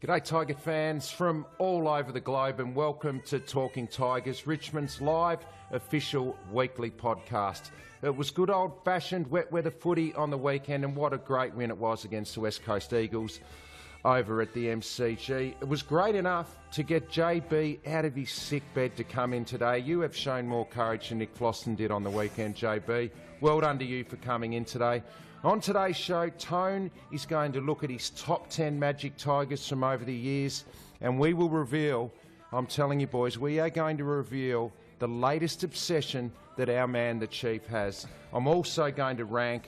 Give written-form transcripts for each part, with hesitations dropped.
G'day Tiger fans from all over the globe and welcome to Talking Tigers, Richmond's live official weekly podcast. It was good old-fashioned wet weather footy on the weekend, and what a great win it was against the West Coast Eagles over at the MCG. It was great enough to get JB out of his sick bed to come in today. You have shown more courage than Nick Floston did on the weekend, JB. Well done to you for coming in today. On today's show, Tone is going to look at his top 10 Magic Tigers from over the years, and we will reveal, I'm telling you boys, we are going to reveal the latest obsession that our man, the Chief, has. I'm also going to rant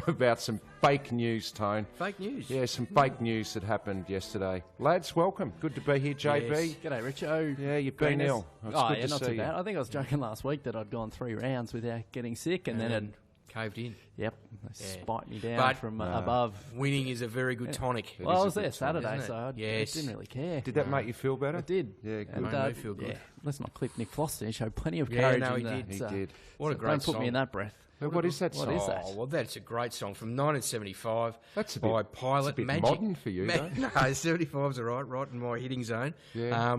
about some fake news, Tone. Fake news? Yeah, some fake news that happened yesterday. Lads, welcome. Good to be here, JB. Yes. G'day, Richo. Yeah, you've been ill. It's good to not see too you. bad. I think I was joking last week that I'd gone 3 rounds without getting sick, and then it caved in. Yep, they spiked me down from above. Winning is a very good tonic. Well, I was there Saturday, so I didn't really care. Did that make you feel better? It did. Yeah, good. And, made me feel good. Yeah, let's not clip Nick Floston. He showed plenty of courage. No, in he that. did. He did. What a great don't song. put me in that breath. What is that song? What is that? Oh, well, that's a great song from 1975 That's a by bit, Pilot it's a bit Magic. modern for you, though. No, 75's all right in my hitting zone. Yeah.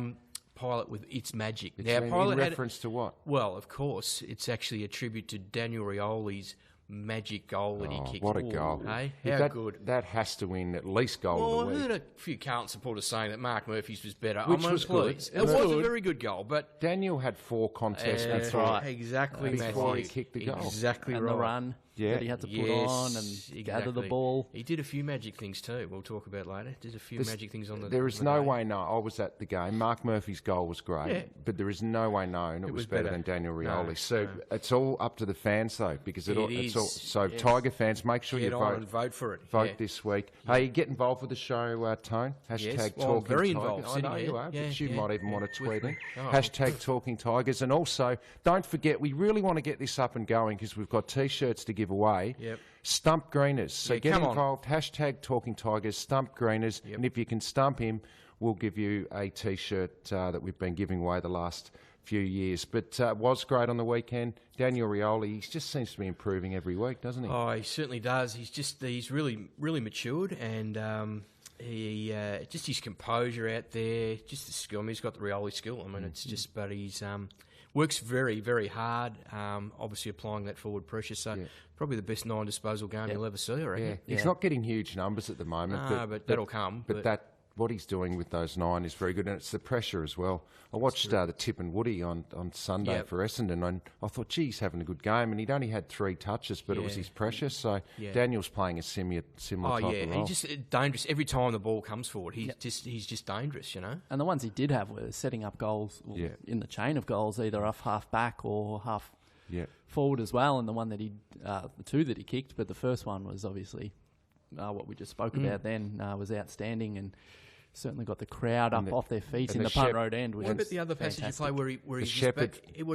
Pilot with It's Magic. It's Now, Pilot in had reference to what? Well, of course, it's actually a tribute to Daniel Rioli's magic goal that he kicked. What a goal. Hey, Yeah, how good. That has to win at least goal Well, of I the week. heard a few Carlton supporters saying that Mark Murphy's was better. Which was good. It was a very good goal, but Daniel had 4 contests that's before, right. Exactly, before Matthew. he kicked the goal. Exactly And right. the run that he had to put on and gather the ball. He did a few magic things too. We'll talk about later. Did a few magic things on the. There is on no the day. way known. I was at the game. Mark Murphy's goal was great, Yeah. but there is no way known it was better than Daniel Rioli. No, So it's all up to the fans, though, because It it's all. is. So Yes. Tiger fans, make sure Get you on vote. and vote for it. Vote Yeah. this week. Hey, get involved with the show, Tone. Hashtag Yes. Well, Talking I'm very Tigers. involved, I sitting know here. you are, Yeah, but you yeah, might even yeah. want to With tweet me. it. Oh. Hashtag Talking Tigers. And also, don't forget, we really want to get this up and going because we've got T-shirts to give away. Yep. Stump Greeners. So Yeah, get come on. involved. Hashtag Talking Tigers. Stump Greeners. Yep. And if you can stump him, we'll give you a T-shirt that we've been giving away the last few years. But it was great on the weekend. Daniel Rioli, he just seems to be improving every week, doesn't he? Oh, he certainly does. He's really matured, and he just his composure out there, just the skill. I mean, he's got the Rioli skill. I mean, it's just, but he's works very, very hard. Obviously, applying that forward pressure. So probably the best 9 disposal game you'll ever see. I reckon. Yeah. He's not getting huge numbers at the moment. No, but that'll come. But what he's doing with those 9 is very good, and it's the pressure as well. I watched the Tip and Woody on Sunday for Essendon, and I thought, gee, he's having a good game, and he'd only had 3 touches, but it was his pressure. So Daniel's playing a similar type of role. He's just dangerous every time the ball comes forward. He's just dangerous, you know. And the ones he did have were setting up goals in the chain of goals, either off half back or half forward as well. And the one that the 2 that he kicked, but the first one was obviously what we just spoke about then was outstanding and certainly got the crowd up off their feet in the punt road end. What about the other passage you play where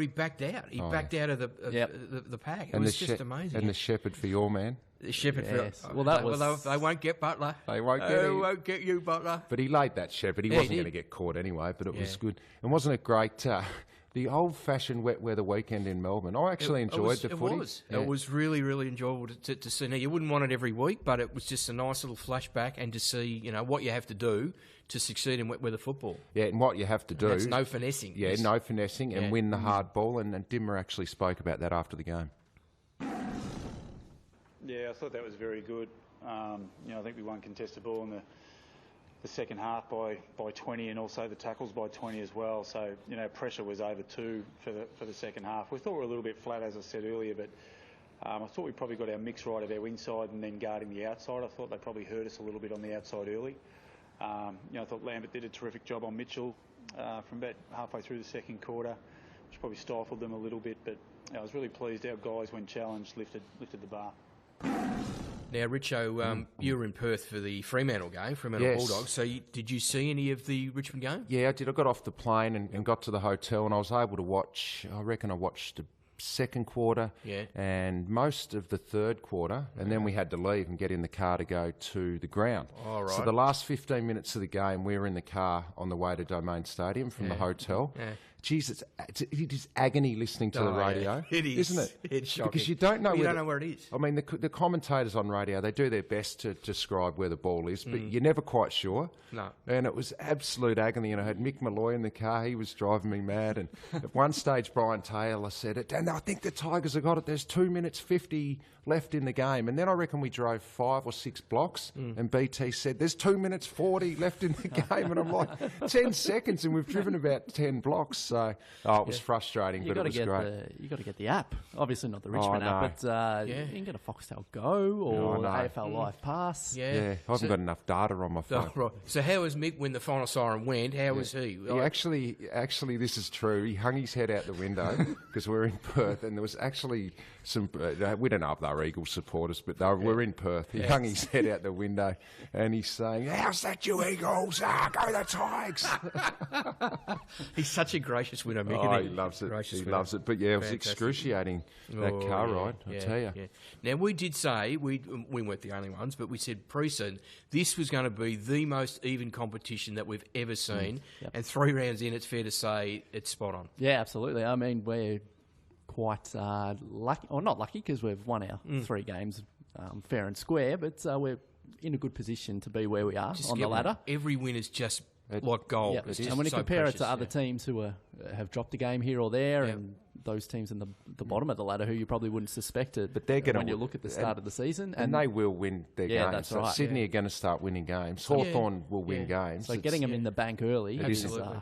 he backed out? He backed out of the pack. It was just amazing. And the shepherd for your man. The shepherd for well, they won't get Butler. They won't get you, Butler. But he laid that shepherd. He wasn't going to get caught anyway, but it was good. And wasn't it great? The old-fashioned wet weather weekend in Melbourne. I actually enjoyed the footy. It was really, really enjoyable to see. Now, you wouldn't want it every week, but it was just a nice little flashback and to see, what you have to do to succeed in wet weather football. Yeah, and what you have to do. That's no finessing. Yeah, no finessing and win the hard ball. And Dimmer actually spoke about that after the game. Yeah, I thought that was very good. I think we won contested ball in the second half by 20 and also the tackles by 20 as well. So, pressure was over 2 for the second half. We thought we were a little bit flat, as I said earlier, but I thought we probably got our mix right of our inside and then guarding the outside. I thought they probably hurt us a little bit on the outside early. I thought Lambert did a terrific job on Mitchell from about halfway through the second quarter, which probably stifled them a little bit, but I was really pleased our guys, when challenged, lifted the bar. Now, Richo, you were in Perth for the Fremantle game, Fremantle Bulldogs. So did you see any of the Richmond game? Yeah, I did. I got off the plane and got to the hotel, and I was able to watch, I reckon I watched the second quarter and most of the third quarter, and then we had to leave and get in the car to go to the ground. Oh, right. So the last 15 minutes of the game, we were in the car on the way to Domain Stadium from the hotel. geez, it is agony listening to the radio. Yeah. It is. Isn't it? It's shocking. Because you don't know where it is. I mean, the commentators on radio, they do their best to describe where the ball is, but you're never quite sure. No. And it was absolute agony. And I had Mick Malloy in the car. He was driving me mad. And at one stage, Brian Taylor said it, and I think the Tigers have got it. There's 2 minutes 50 left in the game. And then I reckon we drove 5 or 6 blocks, and BT said, there's 2 minutes 40 left in the game. And I'm like, 10 seconds, and we've driven about 10 blocks. So, it was frustrating, but it was great. You got to get the app. Obviously not the Richmond app, but you can get a Foxtel Go or AFL Live Pass. Yeah, I haven't got enough data on my phone. Right. So how was Mick when the final siren went? How was he? Actually, this is true. He hung his head out the window because we're in Perth, and there was actually some. We don't know if they were Eagles supporters, but we're in Perth. He hung his head out the window, and he's saying, "How's that, you Eagles? Go the Tigers!" He's such a gracious winner, Mick. Oh, he loves it. He loves it. But yeah, it was excruciating, that car ride, I tell you. Yeah. Now, we did say, we weren't the only ones, but we said pre-season, this was going to be the most even competition that we've ever seen. And 3 rounds in, it's fair to say it's spot on. Yeah, absolutely. I mean, we're quite lucky, or not lucky, because we've won our 3 games fair and square, but we're in a good position to be where we are on the ladder. Every win is just like gold. Yep. And when you compare it to other teams who have dropped a game here or there, and those teams in the bottom of the ladder who you probably wouldn't suspect it, but they're going when you look at the start of the season, and they will win their games. That's right. Sydney are going to start winning games. Hawthorn will win games. So getting them in the bank early is a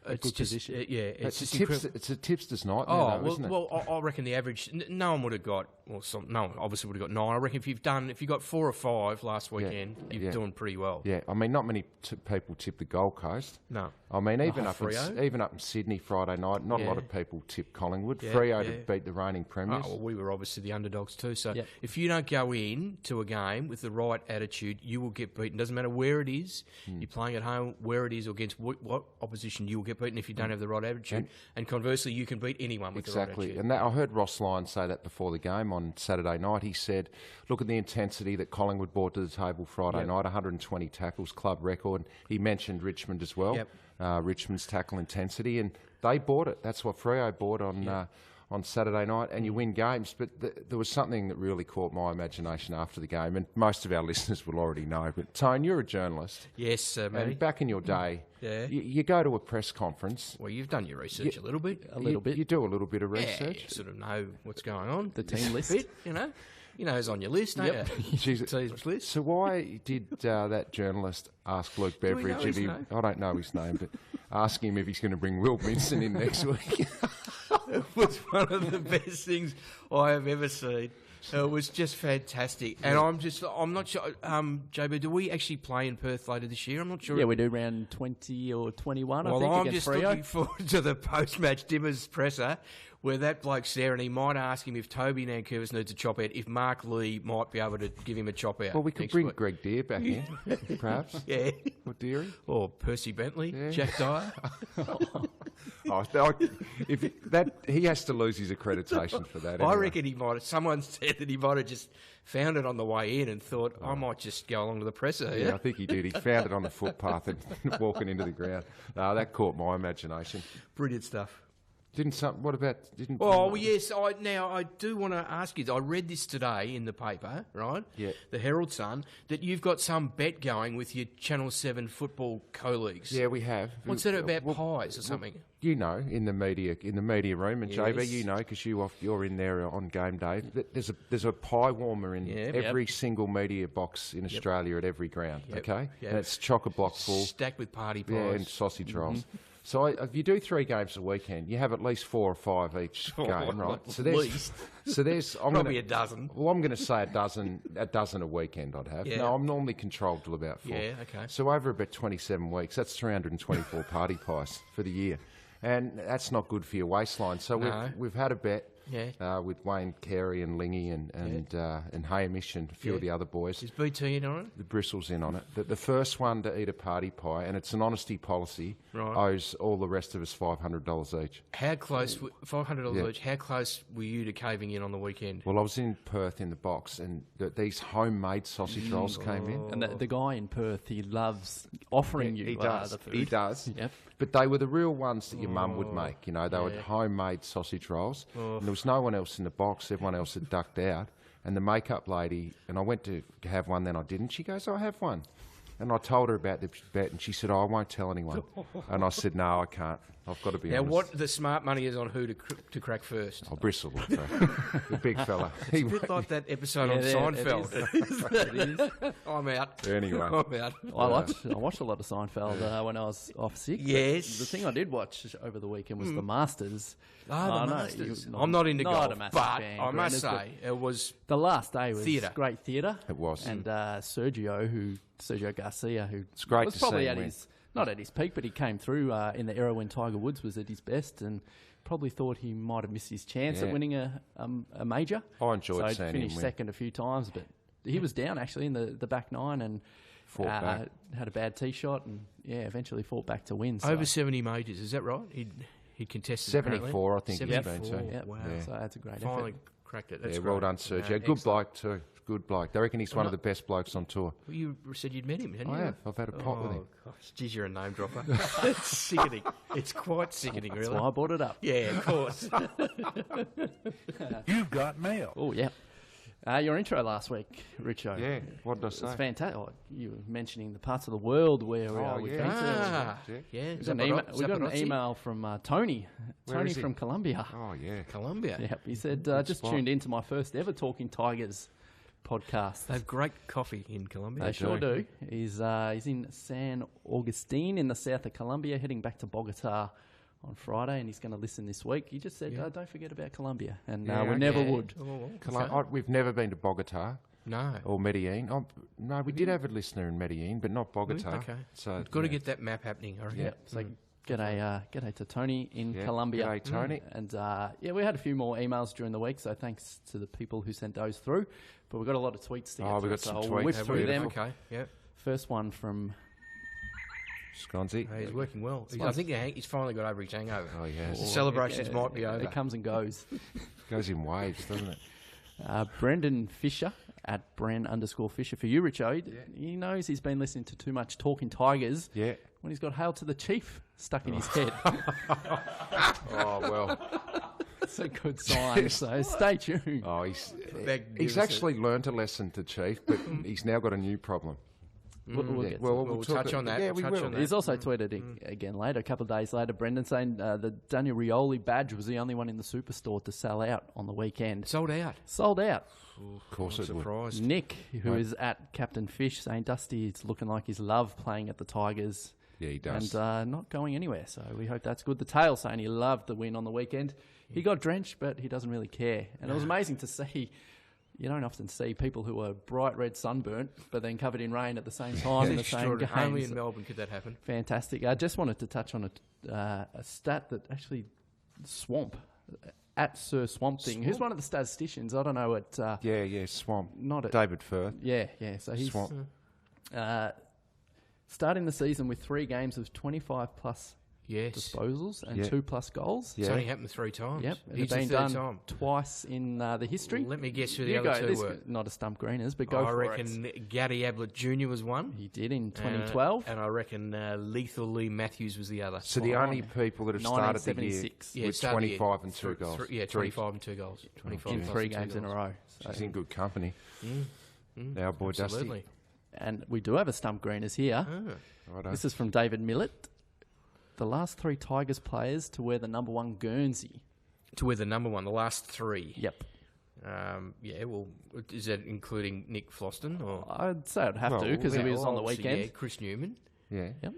good just, position. It's a tipster's nightmare, isn't it? Well, I reckon the average. No one would have got. No one obviously would have got 9. I reckon if you got 4 or 5 last weekend, you're doing pretty well. Yeah, I mean, not many people tip the Gold Coast. No, I mean even up in Sydney Friday night, not a lot of people tip Collingwood. Freo to beat the reigning premiers. Oh, well, we were obviously the underdogs too. So if you don't go in to a game with the right attitude, you will get beaten. Doesn't matter where it is. You're playing at home, where it is, or against what opposition, you will get beaten if you don't have the right attitude. And conversely, you can beat anyone with the right attitude. And I heard Ross Lyon say that before the game on Saturday night. He said, look at the intensity that Collingwood brought to the table Friday night, 120 tackles, club record. He mentioned Richmond as well, Richmond's tackle intensity, and they bought it. That's what Freo bought on Saturday night, and you win games. But there was something that really caught my imagination after the game, and most of our listeners will already know. But Tone, you're a journalist. Yes, mate. And back in your day, you go to a press conference. Well, you've done your research a little bit. You do a little bit of research. You sort of know what's going on. The team list. You know who's on your list, don't you? Team's list. So why did that journalist ask Luke Beveridge if I don't know his name, but ask him if he's going to bring Will Minson in next week? It was one of the best things I have ever seen. It was just fantastic. And I'm not sure, JB, do we actually play in Perth later this year? I'm not sure. Yeah, we do round 20 or 21, well, I think, I'm against just Freo. looking forward to the post-match Dimmers presser, where that bloke's there and he might ask him if Toby Nankervis needs a chop out, if Mark Lee might be able to give him a chop out. Well, we could bring Greg Deere back in, perhaps. Yeah. Or Deary. Or Percy Bentley, Jack Dyer. He has to lose his accreditation for that. I anyway. reckon he might have. Someone said that he might have just found it on the way in and thought, I might just go along to the presser. Yeah, I think he did. He found it on the footpath and walking into the ground. That caught my imagination. Brilliant stuff. What about? Well, yes. I do want to ask you. I read this today in the paper, right? Yeah. The Herald Sun, that you've got some bet going with your Channel 7 football co-leagues. Yeah, we have. What's that about, pies or something? You know, in the media room, and JB, you know, because you're in there on game day. There's a pie warmer in every single media box in Australia at every ground. Okay, and it's chock-a-block full, stacked with party pies, and sausage rolls. So if you do 3 games a weekend, you have at least 4 or 5 each game, right? So there's probably a dozen. Well, I'm going to say a dozen a weekend I'd have. Yeah. No, I'm normally controlled till about 4. Yeah, okay. So over about 27 weeks, that's 324 party pies for the year. And that's not good for your waistline. So we've had a bet with Wayne Carey and Lingy and Hamish and a few of the other boys. Is BT in on it? The Bristol's in on it. The first one to eat a party pie, and it's an honesty policy, owes all the rest of us $500 each. How close, $500 each, how close were you to caving in on the weekend? Well, I was in Perth in the box, and these homemade sausage rolls came in. And the guy in Perth, he loves offering you the food. He does. Yep. But they were the real ones that your mum would make. They were homemade sausage rolls. And there was no one else in the box. Everyone else had ducked out. And the makeup lady, and I went to have one, then I didn't. She goes, "I have one." And I told her about the bet, and she said, "Oh, I won't tell anyone." And I said, "No, I can't. I've got to be honest." Now, what the smart money is on who to crack first? Oh, Bristol, the big fella. It's a bit like that episode on Seinfeld. It is. I'm out. Anyway. I'm out. I watched a lot of Seinfeld when I was off sick. Yes. The thing I did watch over the weekend was the Masters. The Masters. I'm not into golf, but I must say it was... The last day was theatre. Great theatre. It was. And Sergio Garcia, who it's great was to probably see at him his... Not at his peak, but he came through in the era when Tiger Woods was at his best, and probably thought he might have missed his chance at winning a major. I enjoyed seeing him finished second a few times, but he was down actually in the back nine and had a bad tee shot, and eventually fought back to win. So. Over 70 majors, is that right? He contested 74, apparently. I think. 74. Yep. Wow. So that's a great Finally effort. cracked it. That's well great. done, Sergio. Good bloke too. Good bloke. They reckon he's one of the best blokes on tour. Well, you said you'd met him, hadn't you? I have. I've had a pot with him. Gosh, geez, you're a name dropper. It's sickening. It's quite sickening, really. That's why I brought it up. Yeah, of course. You've got mail. Oh, yeah. Your intro last week, Richo. Yeah, what did I say? It's fantastic. Oh, you were mentioning the parts of the world where we've been to. Yeah. We got an email from Tony. Tony is he? from Colombia. Oh, yeah. Colombia. Yep. He said, just spot. tuned into my first ever Talking Tigers podcast. They have great coffee in Colombia. They sure do. He's in San Agustin in the south of Colombia, heading back to Bogota on Friday, and he's going to listen this week. He just said, don't forget about Colombia, and we never would. We've never been to Bogota. No. Or Medellin. No, we did have a listener in Medellin, but not Bogota. Okay. So We've got to get that map happening, I reckon. Yeah. So g'day to Tony in Colombia. G'day, Tony. And we had a few more emails during the week, so thanks to the people who sent those through. But we've got a lot of tweets to get Oh, through, we've got some so tweets. I'll whip Have through we? them. Okay, yeah. First one from... Sconzi. He's working well. I think he's finally got over his hangover. Oh, yes. The celebrations might be over. It comes and goes. Goes in waves, doesn't it? Brendan Fisher at Bren_Fisher. For you, Richo, he knows he's been listening to too much Talking Tigers when he's got Hail to the Chief stuck in his head. Oh, well. It's a good sign, so stay tuned. Oh, he's actually learnt a lesson to Chief, but he's now got a new problem. We'll touch on that. Yeah, we will. He's also tweeted again later, a couple of days later, Brendan saying the Daniel Rioli badge was the only one in the superstore to sell out on the weekend. Sold out. Sold out. Of course it would. Surprised. Nick, who is at Captain Fish, saying Dusty, it's looking like he's loved playing at the Tigers. Yeah, he does. And not going anywhere, so we hope that's good. The Tail saying he loved the win on the weekend. He got drenched, but he doesn't really care. And it was amazing to see. You don't often see people who are bright red sunburnt, but then covered in rain at the same time in the same game. Only in Melbourne could that happen. Fantastic. I just wanted to touch on a stat that actually Swamp, at Sir Swamp Thing, who's one of the statisticians. I don't know what... Swamp. Not at, David Firth. Yeah. So he's Swamp. Starting the season with 3 games of 25-plus disposals and 2+ goals. It's only happened 3 times. Yep, He's it's been the third done time. Twice in the history. Well, let me guess who the You other go, two were. Not a stump greeners, but go I for reckon Gary Ablett Jr. was one. He did in 2012. And I reckon Lethal Lee Matthews was the other. So the only people that have started the year 1976. with 25 and 2 goals. 25 and 2 goals. 25 in plus 3 and 2 games in a goals. row. So. He's in good company. Our boy Absolutely. Dusty. And we do have a stump greeners here. Righto. This is from David Millett. The last 3 Tigers players to wear the number 1 Guernsey. To wear the number 1, the last 3. Yep. Well, is that including Nick Floston? Or? I'd say I'd have to because he was on the weekend. Yeah, Chris Newman. Yeah. Yep.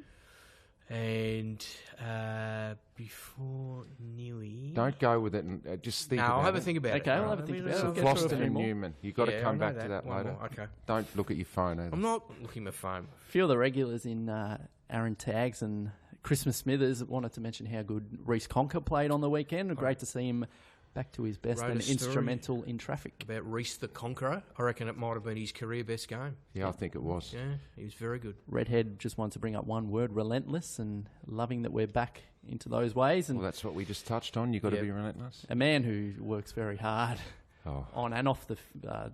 And before Newey... Don't go with it and just think about it. I'll have a think about it. Okay, I'll have a think about it. We'll get through a Floston few and more. Newman. You've got to come back to that One later. more. Okay. Don't look at your phone either. I'm not looking at my phone. A few of the regulars in Aaron Taggs and Christmas Smithers wanted to mention how good Reece Conker played on the weekend. Great to see him back to his best Wrote and a story instrumental in traffic. About Reece the Conqueror. I reckon it might have been his career best game. Yeah, I think it was. Yeah, he was very good. Redhead just wants to bring up one word, relentless, and loving that we're back into those ways. And Well, that's what we just touched on. You've got to be relentless. a man who works very hard on and off the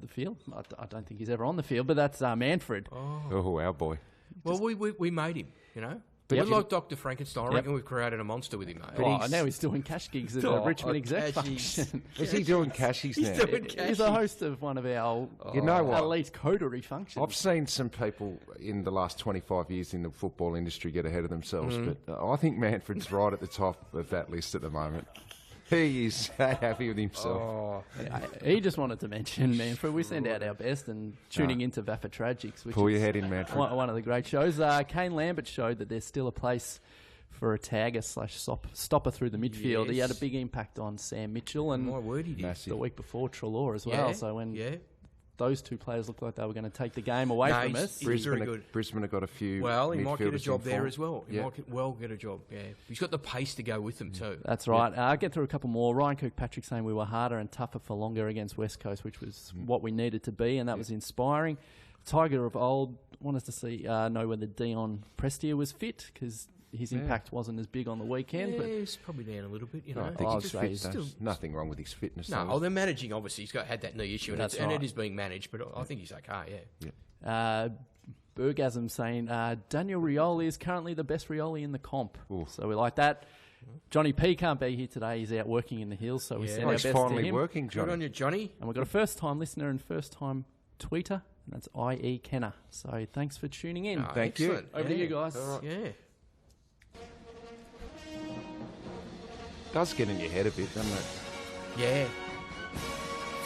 field. I don't think he's ever on the field, but that's Manfred. Oh, our boy. Well, we made him, you know. But We're like Dr. Frankenstein. I reckon we've created a monster with him, mate. Oh, now he's doing cash gigs at the Richmond exec function. Is he doing cashies now? He's a host of one of our You know what? elite coterie functions. I've seen some people in the last 25 years in the football industry get ahead of themselves, but I think Manfred's right at the top of that list at the moment. He is so happy with himself. He just wanted to mention, Manfred, we send out our best and tuning into Vaffa Tragics, which Pull is your head in, Manfred. one of the great shows. Kane Lambert showed that there's still a place for a tagger/stopper through the midfield. He had a big impact on Sam Mitchell and My word, he did. Massive. the week before Treloar as well. So when yeah. those two players looked like they were going to take the game away from he's- us. he's very good. Brisbane have got a few. Well, he might get a midfielders job in there form. as well. He Yeah. might get a job, yeah. He's got the pace to go with them too. That's right. I'll get through a couple more. Ryan Kirkpatrick saying we were harder and tougher for longer against West Coast, which was what we needed to be, and that was inspiring. Tiger of old wanted to see know whether Dion Prestia was fit because his impact wasn't as big on the weekend. But he's probably down a little bit, you know. I think I'd he's say fit. he's There's nothing wrong with his fitness. No, though. they're managing, obviously. He's had that knee issue, and, That's and right. it is being managed, but I think he's okay, yeah. Bergasm saying Daniel Rioli is currently the best Rioli in the comp. So we like that. Johnny P can't be here today. He's out working in the hills, so we send our he's best to finally him. working, Good on Johnny. you, Johnny. And we've got a first-time listener and first-time tweeter, and that's IE Kenner. So thanks for tuning in. Thank you. Excellent. Over to you guys. Yeah. Does get in your head a bit, doesn't it? Yeah.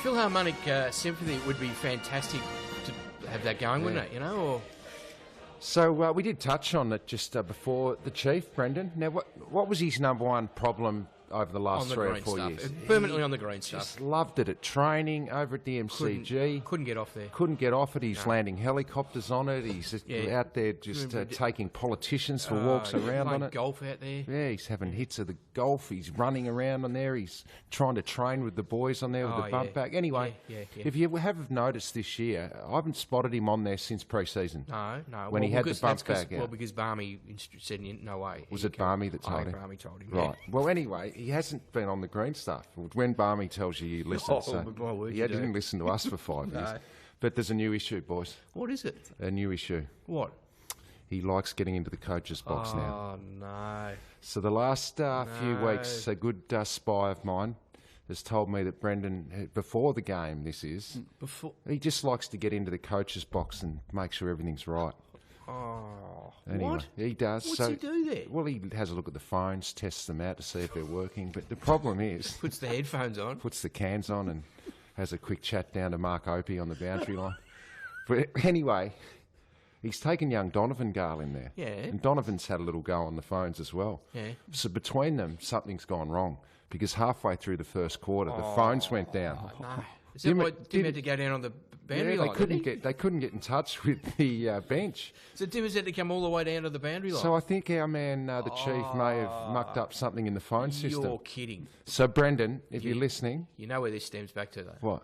Philharmonic Symphony would be fantastic to have that going, wouldn't it? You know, or So we did touch on it just before the chief, Brendan. Now, what was his number one problem over the last on the 3 or green 4 stuff. years? Permanently on the green stuff. Just loved it at training over at the MCG. Couldn't get off there. Couldn't get off it. He's landing helicopters on it. He's just Yeah. out there just taking politicians for walks around playing on it. golf out there. Yeah, he's having hits of the golf. He's running around on there. He's trying to train with the boys on there with the bump back. Anyway, Yeah. if you have noticed this year, I haven't spotted him on there since pre-season. No. When he had the because bump that's back out. Well, because Barmy said no way. Was it Barmy that told him? Barmy told him. Right. Well, anyway, he hasn't been on the green stuff. When Barmy tells you, you listen. Oh, so my word, he you didn't do. listen to us for 5 years. No. But there's a new issue, boys. What is it? A new issue. What? He likes getting into the coach's box now. Oh, no. So the last few weeks, a good spy of mine has told me that Brendan, before the game, Before. he just likes to get into the coach's box and make sure everything's right. Oh. Anyway, What? he does. What's so, he do there? Well, he has a look at the phones, tests them out to see if they're working. But the problem is, Puts the headphones on. puts the cans on and has a quick chat down to Mark Opie on the boundary line. But anyway, he's taken young Donovan Gale in there. Yeah. And Donovan's had a little go on the phones as well. Yeah. So between them, something's gone wrong because halfway through the first quarter, the phones went down. No. Is that why Dimmer- Dim had to go down on the boundary Yeah, line? they couldn't get in touch with the bench. So Dim has had to come all the way down to the boundary line. So I think our man, the chief, may have mucked up something in the phone system. You're kidding. So Brendan, if you're listening, You know where this stems back to, though. what?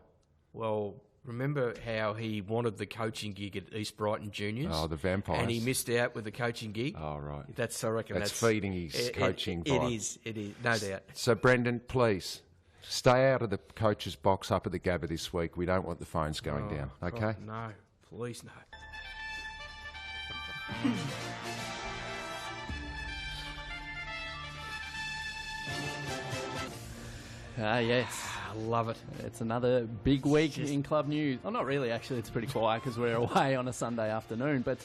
Well, remember how he wanted the coaching gig at East Brighton Juniors? Oh, the Vampires. And he missed out with the coaching gig? Oh, right. I reckon That's feeding his coaching It vibe. is, no doubt. So Brendan, please stay out of the coach's box up at the Gabba this week. We don't want the phones going down. Okay. God, no, please no. Yes. I love it. It's another big week in club news. Oh, not really, actually. It's pretty quiet because we're away on a Sunday afternoon. But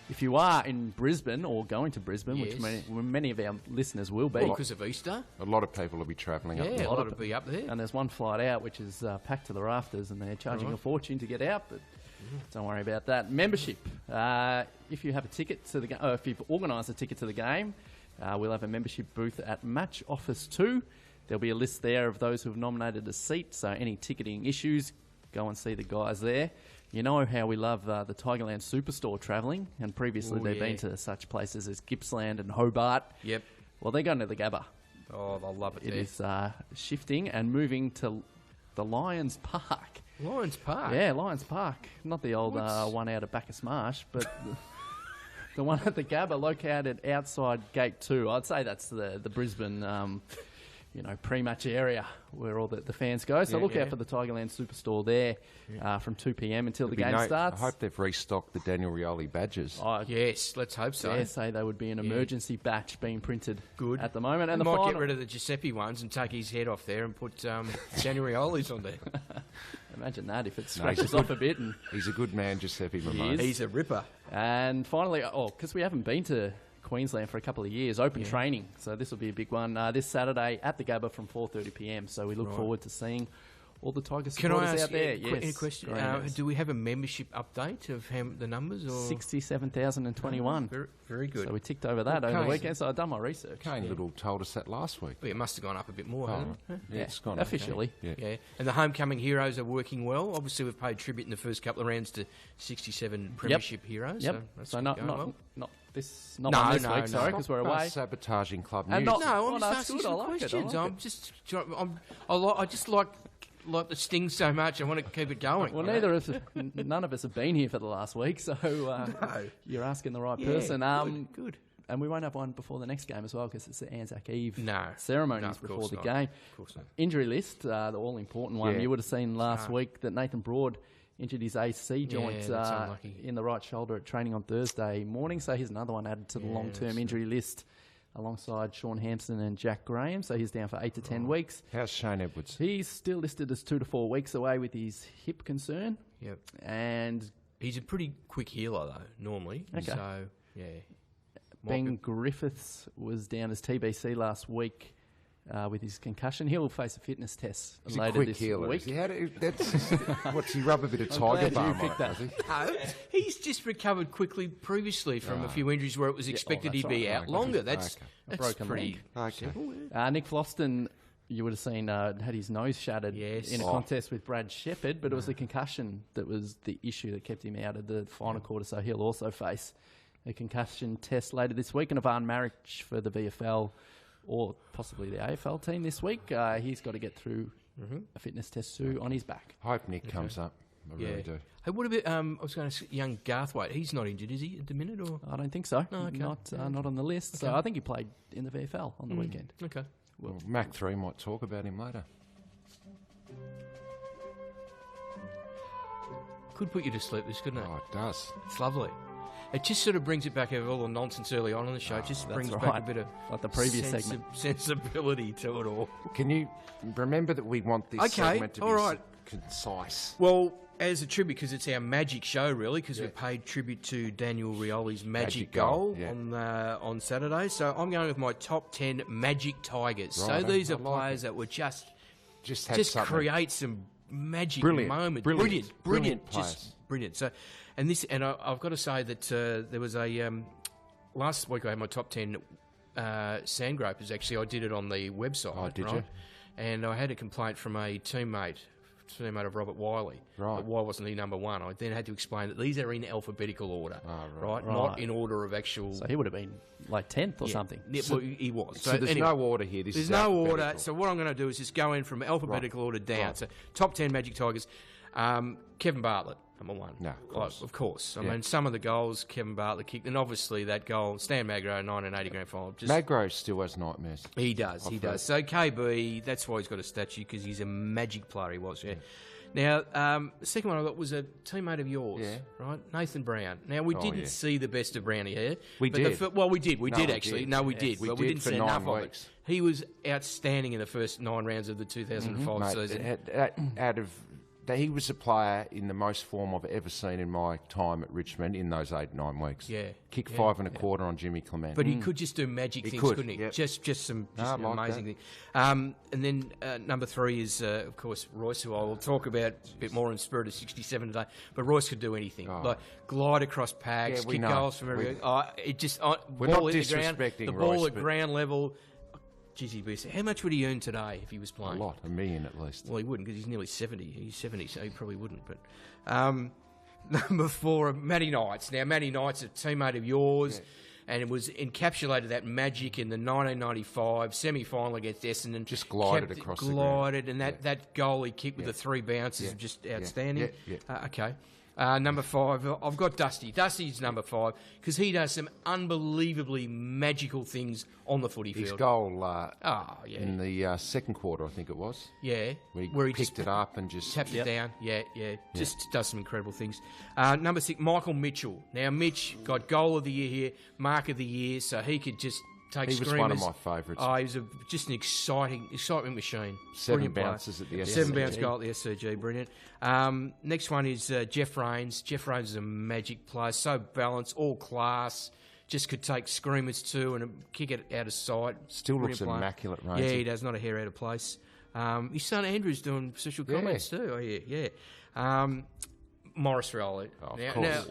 if you are in Brisbane or going to Brisbane, Yes. which many of our listeners will be, Because of Easter? A lot of people will be travelling up Yeah, there. a lot of be up there. and there's one flight out which is packed to the rafters and they're charging a fortune to get out, but don't worry about that. Membership. If you have a ticket to the game, if you've organised a ticket to the game, we'll have a membership booth at Match Office 2. There'll be a list there of those who have nominated a seat, so any ticketing issues, go and see the guys there. You know how we love the Tigerland Superstore travelling, and previously they've been to such places as Gippsland and Hobart. Yep. Well, they're going to the Gabba. Oh, they'll love it It there. is shifting and moving to the Lions Park. Lions Park? Yeah, Lions Park. Not the old one out of Bacchus Marsh, but the one at the Gabba, located outside Gate 2. I'd say that's the Brisbane pre-match area where all the fans go. So look out for the Tigerland Superstore there from 2 p.m. until the game starts. I hope they've restocked the Daniel Rioli badges. Yes, let's hope so. I dare say there would be an emergency batch being printed Good. at the moment. And they the might get rid of the Giuseppe ones and take his head off there and put Daniel Rioli's on there. Imagine that if it scratches off a bit. And he's a good man, Giuseppe Ramon. He's a ripper. And finally, because we haven't been to Queensland for a couple of years, open training. So this will be a big one this Saturday at the Gabba from 4:30 p.m. So we look forward to seeing all the Tiger supporters out there. A question? Do we have a membership update of the numbers? Or? 67,021. Very good. So we ticked over that over the weekend. So I've done my research. Kane Little told us that last week. Well, it must have gone up a bit more, hasn't it? Yeah, it's gone officially. Up, yeah. And the homecoming heroes are working well. Obviously, we've paid tribute in the first couple of rounds to 67 premiership heroes. Yep. So not this week, sorry, because we're away. Sabotaging club And news. I'm just asking some questions. I just like the sting so much. I want to keep it going. Well, none of us have been here for the last week, so you're asking the right person. Good. And we won't have one before the next game as well because it's the Anzac Eve No, ceremonies before the game. Of course not. Injury list, the all-important one. Yeah. You would have seen last week that Nathan Broad injured his AC joint unlucky. in the right shoulder at training on Thursday morning. So here's another one added to the long-term injury list alongside Sean Hampson and Jack Graham. So he's down for 8 to 10 weeks. How's Shane Edwards? He's still listed as 2 to 4 weeks away with his hip concern. Yep. And he's a pretty quick healer, though, normally. Okay. So, yeah. Ben Griffiths was down as TBC last week with his concussion. He'll face a fitness test later this week. What's he rub a bit of tiger balm on? No, he's just recovered quickly previously from a few injuries where it was expected he'd be out longer. That's broken pretty simple. Nick Floston, you would have seen, had his nose shattered in a contest with Brad Shepherd, but it was the concussion that was the issue that kept him out of the final quarter, so he'll also face a concussion test later this week. And Ivan Maric for the VFL or possibly the AFL team this week. He's got to get through a fitness test too on his back. Hope Nick comes up. I really do. Hey, what about, I was going to say, young Garthwaite? He's not injured, is he, at the minute? Or I don't think so. Oh, okay. Not on the list. So I think he played in the VFL on the weekend. Okay. Well, Mac 3 might talk about him later. Could put you to sleep, this, couldn't it? Oh, it does. It's lovely. It just sort of brings it back over all the nonsense early on in the show. It just brings back a bit of like the previous segment sensibility to it all. Can you remember that we want this segment to be concise? Well, as a tribute, because it's our magic show, really, because we paid tribute to Daniel Rioli's magic goal on Saturday. So I'm going with my top 10 Magic Tigers. Right, so these are players that were just create some magic moments. Brilliant, just brilliant. So, and I've got to say that there was a last week I had my top 10 sandgropers. Actually, I did it on the website. Oh, did you? And I had a complaint from a teammate of Robert Wiley. Right. Why wasn't he number one? I then had to explain that these are in alphabetical order, right? Not in order of actual. So he would have been like 10th or something. Yeah, well, he was. So there's no order here. There's no order. So what I'm going to do is just go in from alphabetical order down. Right. So top 10 Magic Tigers. Kevin Bartlett, number one. No, of course. I mean, some of the goals Kevin Bartlett kicked, and obviously that goal, Stan Magro, 1980 grand final. Magro still has nightmares. He does. So KB, that's why he's got a statue, because he's a magic player. He was. Yeah. Now, the second one I got was a teammate of yours, right? Nathan Brown. Now, we didn't see the best of Brownie here. We did. We did, actually. No, we did. We but did we didn't for see 9 enough weeks. of it. He was outstanding in the first 9 rounds of the 2005 season. He was a player in the most form I've ever seen in my time at Richmond in those 8-9 weeks. Yeah. Kicked 5 1/4 on Jimmy Clement. But he could just do magic things, couldn't he? Yep. Just some amazing things. And then number 3 is, of course, Royce, who I will talk about a bit more in spirit of 67 today. But Royce could do anything. Like glide across packs, kick goals from everywhere. We're not disrespecting the Royce, ball at ground level. How much would he earn today if he was playing? A lot, $1 million at least. Well, he wouldn't, because he's nearly 70. He's 70, so he probably wouldn't. But number 4, Matty Knights. Now, Matty Knights, a teammate of yours. and it was encapsulated that magic in the 1995 semi-final against Essendon. Just glided across the ground. And that goal he kicked with the 3 bounces, just outstanding. Okay. Number 5, I've got Dusty. Dusty's number 5 because he does some unbelievably magical things on the footy field. His goal in the second quarter, I think it was. Yeah. Where he picked it up and just... tapped it down. Just does some incredible things. Number 6, Michael Mitchell. Now, Mitch got goal of the year here, mark of the year, so he could just... He was one of my favourites. Oh, he was just an exciting machine. 7 bounces at the SCG. 7 bounce goal at the SCG, brilliant. Next one is Jeff Rains. Jeff Rains is a magic player, so balanced, all class. Just could take screamers too and kick it out of sight. Still looks immaculate, Rains. Yeah, he does, not a hair out of place. His son Andrew's doing social comments too. Oh, yeah. Morris Rioli. Of course. Now,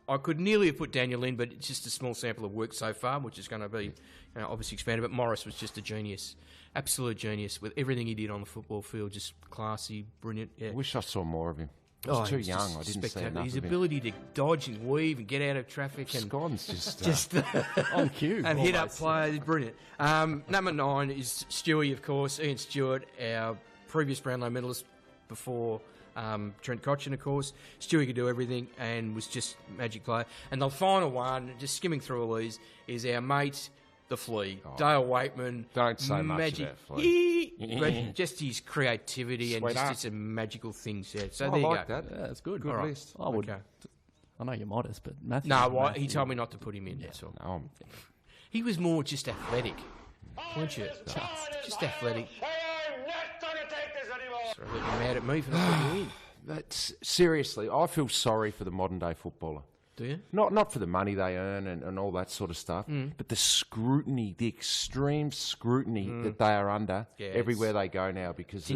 I could nearly have put Daniel in, but it's just a small sample of work so far, which is going to be obviously expanded. But Morris was just a genius, absolute genius, with everything he did on the football field, just classy, brilliant. Yeah. I wish I saw more of him. He was too young. I didn't see enough His of him. ability to dodge and weave and get out of traffic and Scott's just on cue and hit up players, brilliant. Number 9 is Stewie, of course, Ian Stewart, our previous Brownlow medalist before. Trent Cotchin, of course. Stewie could do everything and was just a magic player. And the final one, just skimming through all these, is our mate, the Flea, Dale Waitman. Don't say much about Flea. Just his creativity and just did some magical things. Yeah. So there you like go. that. Yeah, that's good. Good list. I would. Okay. I know you're modest, but Matthew. No, he told me not to put him in. That's all. No, he was more just athletic, weren't you? Just athletic. Sorry, you're mad at me for not putting you in. That's seriously. I feel sorry for the modern day footballer. Do you? Not for the money they earn and all that sort of stuff, but the scrutiny, the extreme scrutiny that they are under everywhere they go now because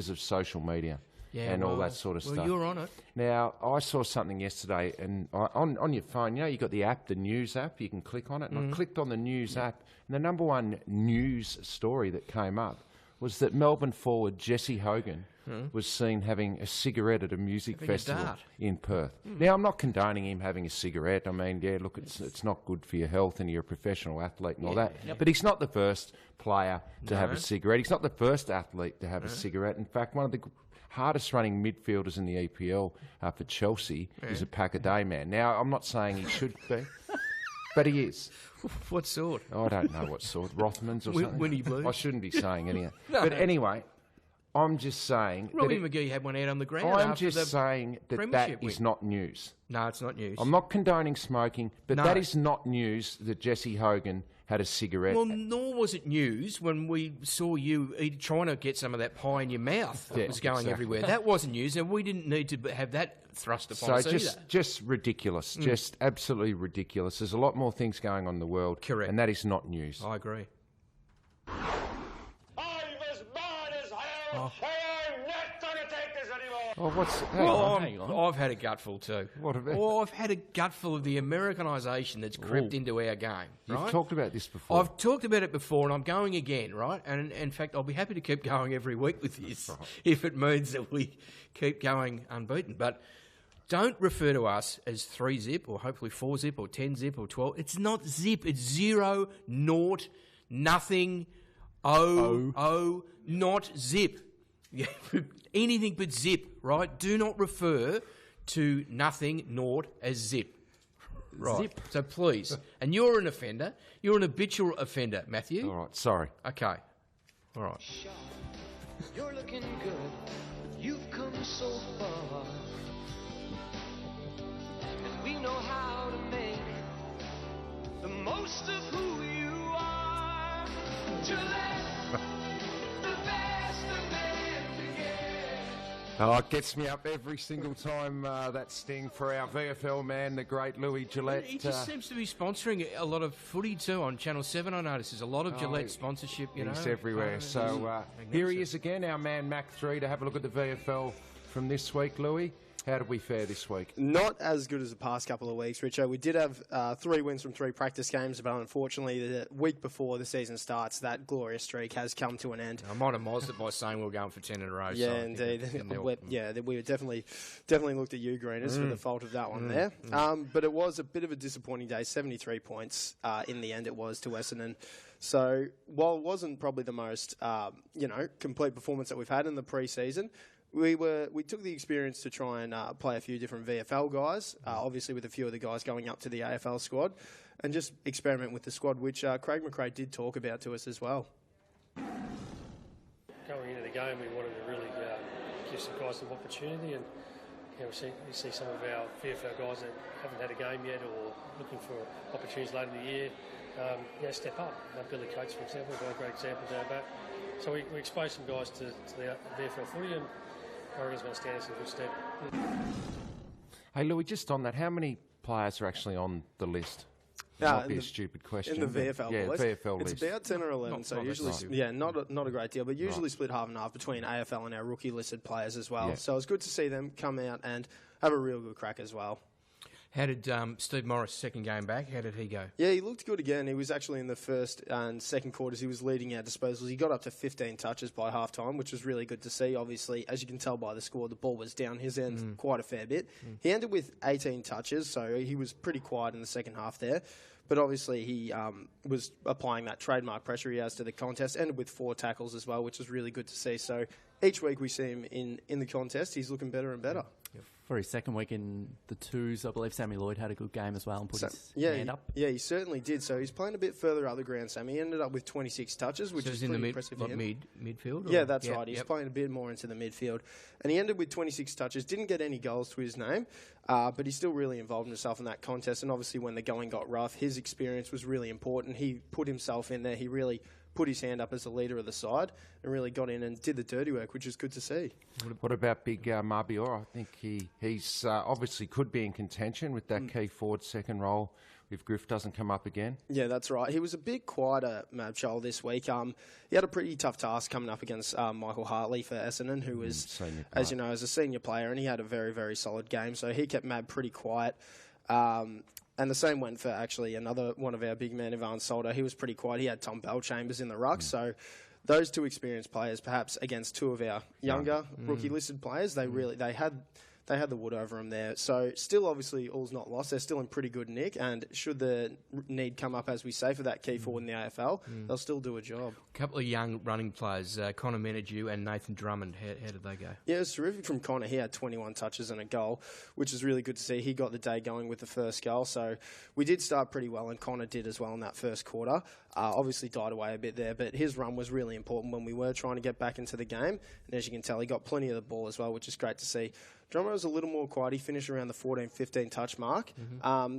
of social media and all that sort of stuff. Well, you're on it. Now, I saw something yesterday, and on your phone, you got the app, the news app. You can click on it, and I clicked on the news app, and the number one news story that came up was that Melbourne forward Jesse Hogan was seen having a cigarette at a music festival in Perth. Now, I'm not condoning him having a cigarette. I mean, look, it's not good for your health and you're a professional athlete and all that. Yep. But he's not the first player to have a cigarette. He's not the first athlete to have a cigarette. In fact, one of the hardest running midfielders in the EPL for Chelsea is a pack-a-day man. Now, I'm not saying he should be. But he is. What sort? I don't know what sort. Rothmans or something? Winnie Blue? I shouldn't be saying anything. No. But anyway, I'm just saying... Robbie McGee had one out on the ground. I'm just saying that is not news. No, it's not news. I'm not condoning smoking, but that is not news that Jesse Hogan had a cigarette. Well, nor was it news when we saw you trying to get some of that pie in your mouth that was going everywhere. That wasn't news, and we didn't need to have that thrust upon us either. Just ridiculous, just absolutely ridiculous. There's a lot more things going on in the world, correct, and that is not news. I agree. I'm as mad as hell. I'm not going to take this anymore. Oh, hang on. I've had a gutful too. What about? Oh, I've had a gutful of the Americanisation that's crept into our game. Right? You've talked about this before. I've talked about it before, and I'm going again, right? And in fact, I'll be happy to keep going every week with this if it means that we keep going unbeaten. But don't refer to us as 3-zip or hopefully 4-zip or 10-zip or 12. It's not zip. It's 0, 0, nothing, not zip. Anything but zip, right? Do not refer to nothing, naught as zip. Right. Zip. So please. And you're an offender. You're an habitual offender, Matthew. All right. Sorry. Okay. All right. You're looking good. You've come so far. And we know how to make the most of who you are. Oh, it gets me up every single time, that sting for our VFL man, the great Louis Gillette. He just seems to be sponsoring a lot of footy too on Channel 7, I notice. There's a lot of Gillette sponsorship, He's everywhere. So here he is again, our man Mac 3, to have a look at the VFL from this week, Louis. How did we fare this week? Not as good as the past couple of weeks, Richo. We did have 3 wins from 3 practice games, but unfortunately, the week before the season starts, that glorious streak has come to an end. I might have mozzed it by saying we were going for 10 in a row. Yeah, so indeed. We definitely looked at you, Greeners, for the fault of that one there. But it was a bit of a disappointing day. 73 points in the end it was to Essendon. So while it wasn't probably the most complete performance that we've had in the pre-season, we took the experience to try and play a few different VFL guys, obviously with a few of the guys going up to the AFL squad, and just experiment with the squad, which Craig McRae did talk about to us as well. Going into the game, we wanted to really give some guys some opportunity, and we see some of our VFL guys that haven't had a game yet or looking for opportunities later in the year, step up. Billy Coates, for example, got a great example down back. So we exposed some guys to the VFL footy, and Oregon's going to stand us in good stead. Hey, Louis, just on that, how many players are actually on the list? Might be a stupid question. In the VFL boys? VFL it's list. about 10 or 11, so usually, not a great deal, but usually split half and half between AFL and our rookie-listed players as well. Yeah. So it's good to see them come out and have a real good crack as well. How did Steve Morris' second game back? How did he go? Yeah, he looked good again. He was actually in the first and second quarters. He was leading our disposals. He got up to 15 touches by half time, which was really good to see. Obviously, as you can tell by the score, the ball was down his end quite a fair bit. He ended with 18 touches, so he was pretty quiet in the second half there. But obviously, he was applying that trademark pressure he has to the contest, ended with 4 tackles as well, which was really good to see. So each week we see him in the contest, he's looking better and better. For his second week in the twos, I believe Sammy Lloyd had a good game as well and put his hand up. Yeah, he certainly did. So he's playing a bit further up the ground, Sammy. He ended up with 26 touches, which is pretty impressive for him. Midfield? Yeah, that's right. He's playing a bit more into the midfield. And he ended with 26 touches, didn't get any goals to his name, but he still really involved himself in that contest. And obviously when the going got rough, his experience was really important. He put himself in there. He really put his hand up as the leader of the side and really got in and did the dirty work, which is good to see. What about big Marbior? I think he's obviously could be in contention with that key forward second role if Griff doesn't come up again. Yeah, that's right. He was a bit quieter, Mab Chol, this week. He had a pretty tough task coming up against Michael Hartley for Essendon, who was, as you know, as a senior player, and he had a very, very solid game. So he kept Mab pretty quiet. And the same went for actually another one of our big men, Ivan Soldo. He was pretty quiet. He had Tom Bellchambers in the ruck. So those two experienced players, perhaps against two of our younger rookie-listed players, they had the wood over them there. So still, obviously, all's not lost. They're still in pretty good nick. And should the need come up, as we say, for that key forward in the AFL, they'll still do a job. A couple of young running players, Connor Menadue and Nathan Drummond. How did they go? Yeah, it was terrific from Connor. He had 21 touches and a goal, which is really good to see. He got the day going with the first goal. So we did start pretty well, and Connor did as well in that first quarter. Obviously died away a bit there, but his run was really important when we were trying to get back into the game. And as you can tell, he got plenty of the ball as well, which is great to see. Drummer was a little more quiet. He finished around the 14-15 touch mark.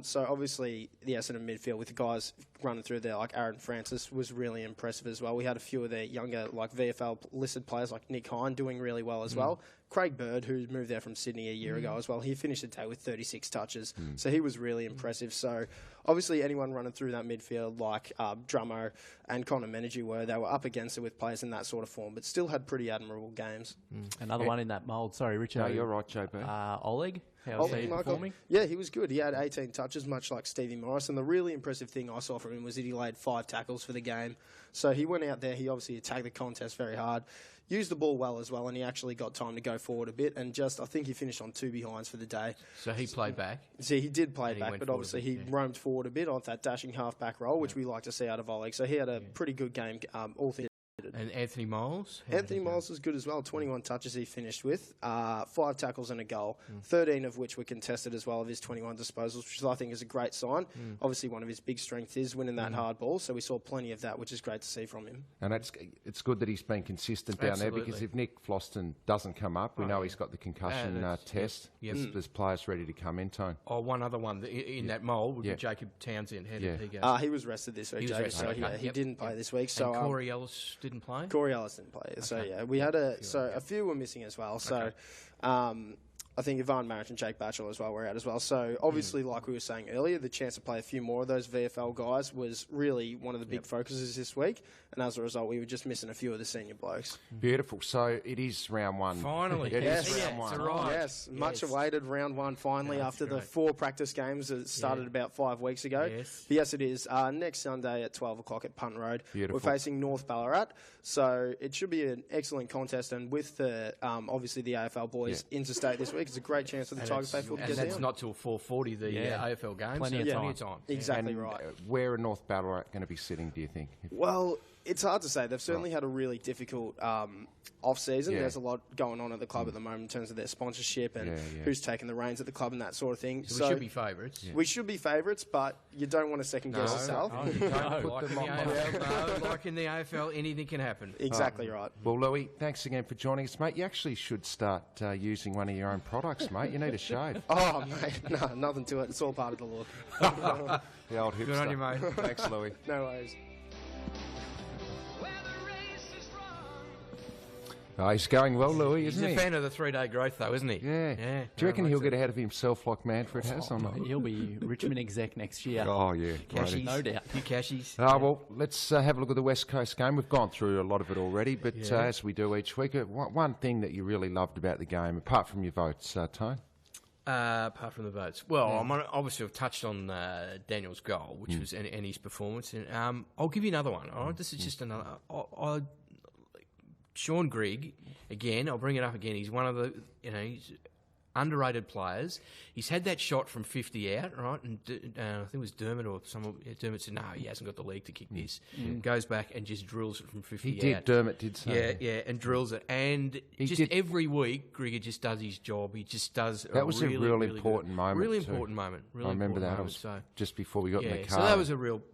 So obviously the Essendon midfield with the guys running through there like Aaron Francis was really impressive as well. We had a few of their younger like VFL listed players like Nick Hine doing really well as well. Craig Bird, who moved there from Sydney a year ago as well, he finished the day with 36 touches. So he was really impressive. So obviously anyone running through that midfield like Drummo and Connor Menadue they were up against it with players in that sort of form, but still had pretty admirable games. Another one in that mould. Sorry, Richard. No, you're right, JB. Oleg, how's he performing? Yeah, he was good. He had 18 touches, much like Stevie Morris. And the really impressive thing I saw from him was that he laid 5 tackles for the game. So he went out there, he obviously attacked the contest very hard, used the ball well as well, and he actually got time to go forward a bit. And I think he finished on 2 behinds for the day. So he played back? See, he did play back, but obviously he roamed forward a bit off that dashing half-back role, which we like to see out of Oleg. So he had a pretty good game, all things. And Anthony Miles? Anthony Miles was good as well. 21 touches he finished with, 5 tackles and a goal, 13 of which were contested as well of his 21 disposals, which I think is a great sign. Obviously, one of his big strengths is winning that hard ball, so we saw plenty of that, which is great to see from him. And it's good that he's been consistent down there, because if Nick Floston doesn't come up, we know he's got the concussion test. There's players ready to come in, Tone. Oh, one other one in that mould would be Jacob Townsend. How did he go? He was rested this week, Jacob, so he didn't play this week. So Corey Ellis didn't play? Corey Ellis didn't play. So, we had a few were missing as well. So, I think Ivan Marich and Jake Batchel as well were out as well. So obviously, like we were saying earlier, the chance to play a few more of those VFL guys was really one of the big focuses this week. And as a result, we were just missing a few of the senior blokes. Beautiful. So it is round one. Finally. It Yes. is round one. Right. Yes, much awaited round one finally after the 4 practice games that started about 5 weeks ago. Yes. But yes, it is. Next Sunday at 12 o'clock at Punt Road. Beautiful. We're facing North Ballarat. So it should be an excellent contest. And with the obviously the AFL boys interstate this week, it's a great chance for the Tiger faithful to get And that's down. not till 4:40, the AFL games. Plenty of time. Exactly And, right. where are North Ballarat going to be sitting, do you think? Well, it's hard to say. They've certainly had a really difficult off-season. Yeah. There's a lot going on at the club at the moment in terms of their sponsorship and who's taking the reins at the club and that sort of thing. So we should be favourites. We should be favourites, but you don't want to second-guess yourself. Like in the AFL, anything can happen. Exactly right. Well, Louis, thanks again for joining us, mate. You actually should start using one of your own products, mate. You need a shave. Oh, mate, no, nothing to it. It's all part of the look. The old hipster. Good on you, mate. Thanks, Louis. No worries. Where the race is run. Oh, he's going well, Louis, He's isn't a he? fan of the 3-day growth, though, isn't he? Yeah. Do you reckon he'll get ahead of himself like Manfred has or not? He'll be Richmond exec next year. Oh, yeah. Cashies. No doubt. Few cashies. Well, let's have a look at the West Coast game. We've gone through a lot of it already, but as we do each week, one thing that you really loved about the game, apart from your votes, Tone? Apart from the votes. Well, obviously I've touched on Daniel's goal, which was and his performance. And I'll give you another one. All right? This is just another. Sean Grigg, again, I'll bring it up again. He's one of the, he's underrated players. He's had that shot from 50 out, right? And I think it was Dermot or someone. Dermot said, no, he hasn't got the leg to kick this. Goes back and just drills it from 50 He out. did. Dermot did say. Yeah, and drills it. And every week, Grigger just does his job. He just does That was really, a real really important good, moment. Really too. important moment. Really I remember that. important It moment. was just before we got in the car. So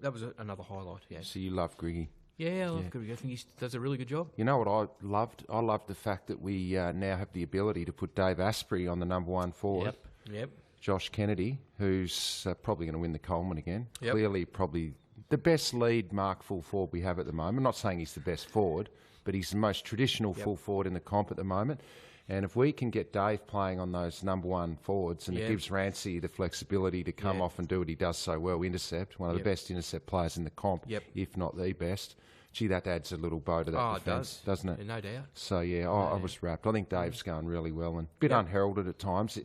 that was another highlight. Yeah. So you love Griggy. Yeah, I love Grigger. I think he does a really good job. You know what I loved? I loved the fact that we now have the ability to put Dave Asprey on the number 1 forward. Yep. Josh Kennedy, who's probably going to win the Coleman again. Yep. Clearly, probably the best lead mark full forward we have at the moment. I'm not saying he's the best forward, but he's the most traditional full forward in the comp at the moment. And if we can get Dave playing on those number 1 forwards, and it gives Rancy the flexibility to come off and do what he does so well, intercept, one of the best intercept players in the comp, if not the best. Gee, that adds a little bow to that defence, doesn't it? No doubt. So, I was wrapped. I think Dave's going really well and a bit unheralded at times.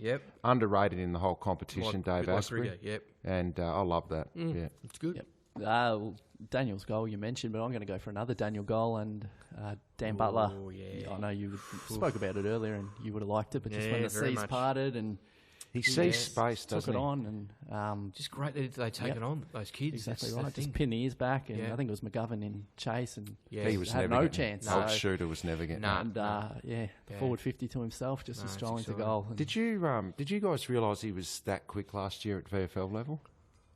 Underrated in the whole competition, Dave Asprey. And I love that. Yeah, it's good. Well, Daniel's goal you mentioned, but I'm going to go for another Daniel goal and Dan Butler. Oh, yeah. I know you spoke about it earlier and you would have liked it, but just when the seas parted and he sees space, doesn't took he? it on, and just great that they take it on, those kids. Exactly That's right. Just pin the ears back, and I think it was McGovern in chase, and he was had never no chance. Old Shooter was never getting the forward 50 to himself, just as strolling to goal. Did you guys realise he was that quick last year at VFL level?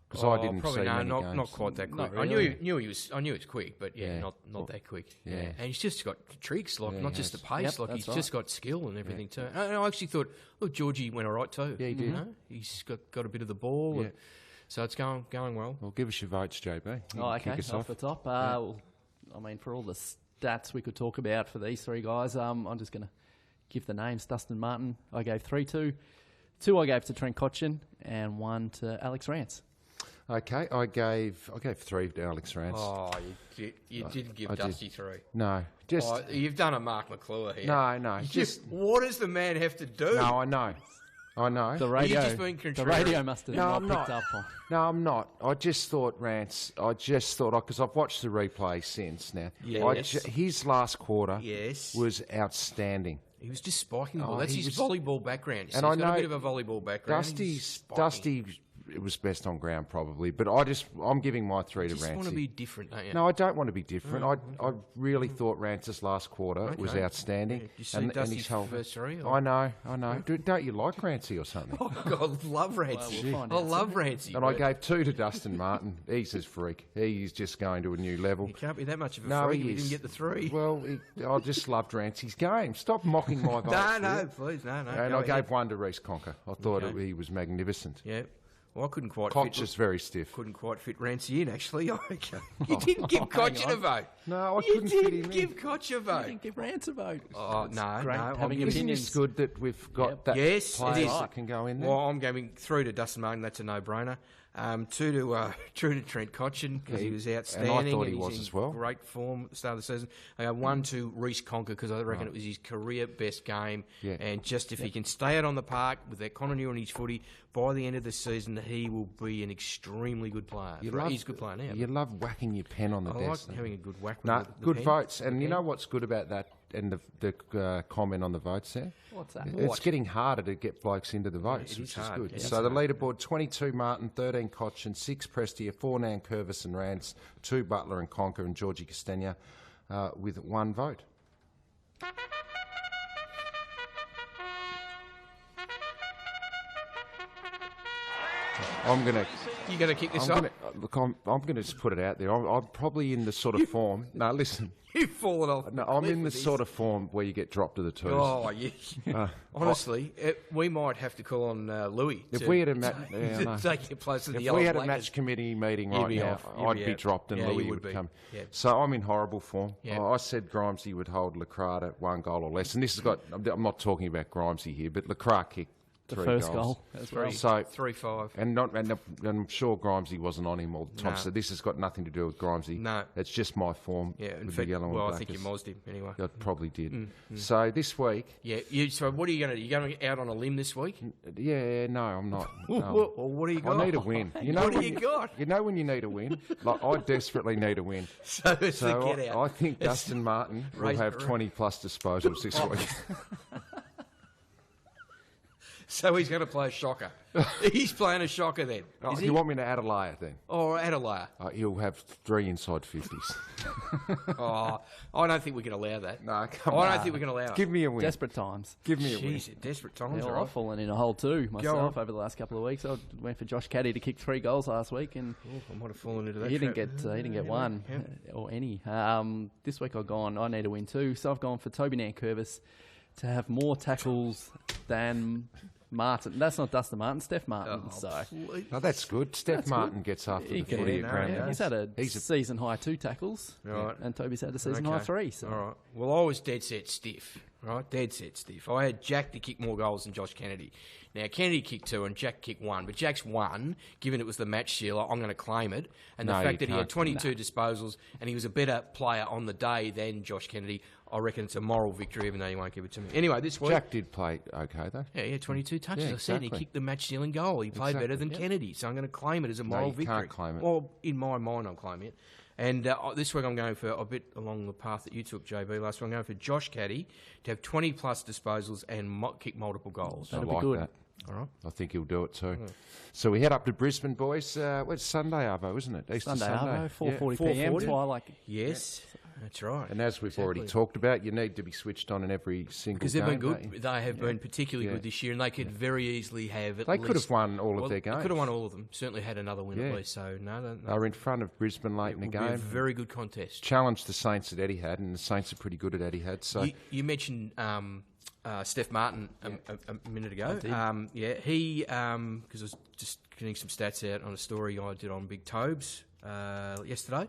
Because I didn't see many games. Not quite that quick. Really. I knew he was quick, but not that quick. Yeah. And he's just got tricks, like not just the pace, like he's just got skill and everything too. And I actually thought, Georgie went all right too. Yeah, he did. You know? He's got a bit of the ball, and so it's going well. Well, give us your votes, JB. Okay, off the top. Well, I mean, for all the stats we could talk about for these 3 guys, I'm just going to give the names. Dustin Martin, I gave 3 to. 2 I gave to Trent Cotchin, and 1 to Alex Rance. Okay, I gave 3 to Alex Rance. Oh, you didn't give Dusty 3. No, just you've done a Mark McClure here. No, just what does the man have to do? No, I know. The radio, just being the radio must have not picked up on. No, I'm not. I just thought Rance. Because I've watched the replay since now. Yes. His last quarter was outstanding. He was just spiking the ball. That's his volleyball background. And he's got a bit of a volleyball background. Dusty it was best on ground probably, but I'm giving my 3 to Rance. You just want to be different, don't you? No, I don't want to be different. I really thought Rance's last quarter was outstanding. Yeah. You see Dusty's first 3? I know. Don't you like Rancey or something? Oh, God, I love Rancey. I love Rancey. And I gave 2 to Dustin Martin. He's a freak. He's just going to a new level. He can't be that much of a freak if he didn't get the 3. Well, I just loved Rancey's game. Stop mocking my vote. No, please, no. And I gave 1 to Reece Conker. I thought he was magnificent. Yeah. Well, I couldn't quite Koch is very stiff. Couldn't quite fit Rancy in, actually. You didn't give Koch a vote. No, I couldn't fit him in. You didn't give Koch a vote. You didn't give Rance a vote. Oh, no. Great no. having Isn't opinions. it good that we've got that Yes, it players is. that can go in there? Well, I'm going 3 to Dustin Martin. That's a no-brainer. 2 to Trent Cotchin because he was outstanding. And I thought he he's was in as well. Great form at the start of the season. 1 to Reece Conker because I reckon it was his career best game. Yeah. And just if he can stay out on the park with that continuity on his footy, by the end of the season, he will be an extremely good player. He's a good player now. You love whacking your pen on the I desk. like having a good whack with No, the good pen. votes. And you know what's good about that and the comment on the votes there? What's that? It's getting harder to get blokes into the votes, it which is is hard. good. Yeah, So the leaderboard, 22 Martin, 13 Cochin, 6 Prestia, 4 Nankervis and Rance, 2 Butler and Conker and Georgie Castagna with 1 vote. You going to kick this off? I'm going to just put it out there. I'm probably in the sort of form. No, listen. You've fallen off. No, I'm in the sort of form where you get dropped to the twos. Oh, yeah. Honestly, we might have to call on Louis If to, we had a to take your place in the if old we had a Lakers. match committee meeting You'd right be now, off. You'd I'd be be out. dropped and Yeah, Louis you would would be. come. Yeah. So I'm in horrible form. Yeah. I said Grimesy would hold Lacroix at 1 goal or less, and this has got. I'm not talking about Grimesy here, but Lacroix kicked The 3 first goals. goal as well. So 3-5. and I'm sure Grimesy wasn't on him all the time. No. So this has got nothing to do with Grimesy. No. It's just my form. Yeah, in with fact, the yellow and well, I black. think you mozzed him anyway. I probably did. So this week, Yeah. So what are you going to do? You going out on a limb this week? yeah, no, I'm not. No. Well, what do you got? I need a win. You know What do when you got? You know when you need a win? Like I desperately need a win. So it's So a get out. I think Dustin Martin will Raise- have 20 plus disposals this week. So he's going to play a shocker. He's playing a shocker then. Oh, Is you he? want me to add a layer then? Or Adelaide? He'll have 3 inside 50s. Oh, I don't think we can allow that. No, come I on. don't think we can allow it. Give me a win. Desperate times. Give me a win. Jeez, desperate times, Yeah, all right? I've fallen in a hole too myself on. over the last couple of weeks. I went for Josh Caddy to kick 3 goals last week, and I might have fallen into that. he didn't trap. get one or any. This week I've gone. I need a win too, so I've gone for Toby Nankervis to have more tackles than Martin. That's not Dustin Martin, Steph Martin. so No, that's good. Steph Martin gets after the can- footy yeah, at no, ground. yeah. he's had a He's a- season high 2 tackles, Right. and Toby's had a season high 3. So. All right. Well, I was dead set stiff, right? Dead set stiff. I had Jack to kick more goals than Josh Kennedy. Now, Kennedy kicked 2 and Jack kicked 1, but Jack's 1, given it was the match sealer, I'm going to claim it. And the No, fact you that he had can't. 22 disposals and he was a better player on the day than Josh Kennedy, I reckon it's a moral victory, even though you won't give it to me. Anyway, this week... Jack did play okay, though. Yeah, he had 22 touches. Yeah, I said he exactly. kicked the match-sealing goal. He played better than Kennedy, so I'm going to claim it as a moral you victory. can't claim it. Well, in my mind, I'm claiming it. And this week I'm going for a bit along the path that you took, JB, last week. I'm going for Josh Caddy to have 20-plus disposals and kick multiple goals. That'd I be like good. that. All right. I think he'll do it too. So we head up to Brisbane, boys. It's Sunday, Arvo, isn't it? Easter Sunday, Sunday. Arvo, 4:40 p.m. 4:40. Twilight. Yes, that's right. And as we've already talked about, you need to be switched on in every single Because game. they've been don't good. you? They have been particularly Yeah. good this year, and they could very easily have at They least... could have won all of their They games. could have won all of them. Certainly had another win Yeah. at least. So, no. They were in front of Brisbane late in the It will be a game. very good contest. Challenged the Saints at Etihad, and the Saints are pretty good at Etihad. So You mentioned Steph Martin a minute ago. He because I was just getting some stats out on a story I did on Big Tobes yesterday.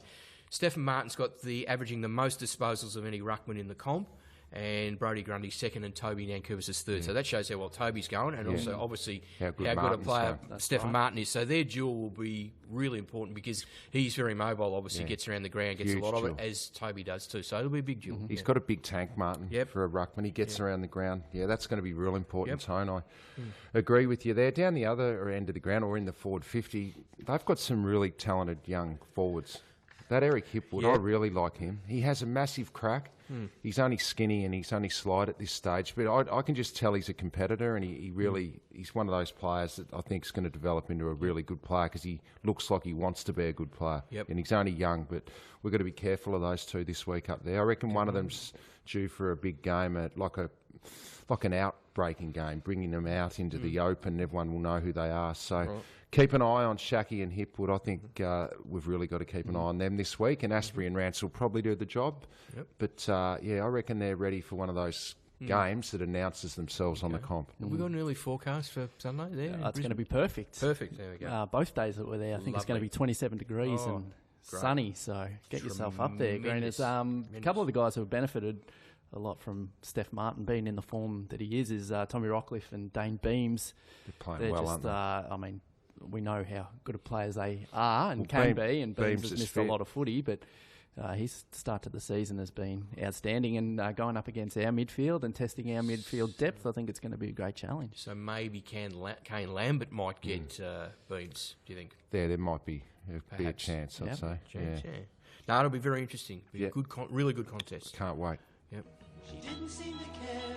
Stephen Martin's got averaging the most disposals of any ruckman in the comp, and Brodie Grundy's second, and Toby Nankervis is third. So that shows how well Toby's going, and also obviously How good a Martin's player going. Stephen Martin is. So their duel will be really important because he's very mobile. Obviously, gets around the ground, gets Huge a lot of it, duel. as Toby does too. So it'll be a big duel. he's got a big tank, Martin, Yep. for a ruckman. He gets around the ground. Yeah, that's going to be real important, Tone. I agree with you there. Down the other end of the ground, or in the forward 50, they've got some really talented young forwards. That Eric Hipwood, I really like him. He has a massive crack. He's only skinny and he's only slight at this stage, but I can just tell he's a competitor, and he's one of those players that I think is going to develop into a really good player because he looks like he wants to be a good player. Yep. And he's only young, but we've got to be careful of those two this week up there. I reckon one of them's due for a big game, like an outbreaking game, bringing them out into the open. Everyone will know who they are. So keep an eye on Shaki and Hipwood. I think we've really got to keep an eye on them this week. And Asprey and Rance will probably do the job. Yep. But, I reckon they're ready for one of those games that announces themselves on the comp. Have we got an early forecast for Sunday there? It's going to be perfect. Perfect, there we go. Both days that we're there, I think it's going to be 27 degrees and great. sunny, so get yourself up there, Greeners. A couple of the guys who have benefited a lot from Steph Martin being in the form that he is Tommy Rockcliffe and Dane Beams. They're playing well, just, aren't they? we know how good of players they are and be, and Beams has missed a lot of footy, but his start to the season has been outstanding, and going up against our midfield and testing our midfield depth, I think it's going to be a great challenge. So maybe Kane Lambert might get Beams, do you think? There might be a chance, I'd say. Chance, yeah. No, it'll be very interesting. Be a good, really good contest. Can't wait. Yep. She didn't seem to care.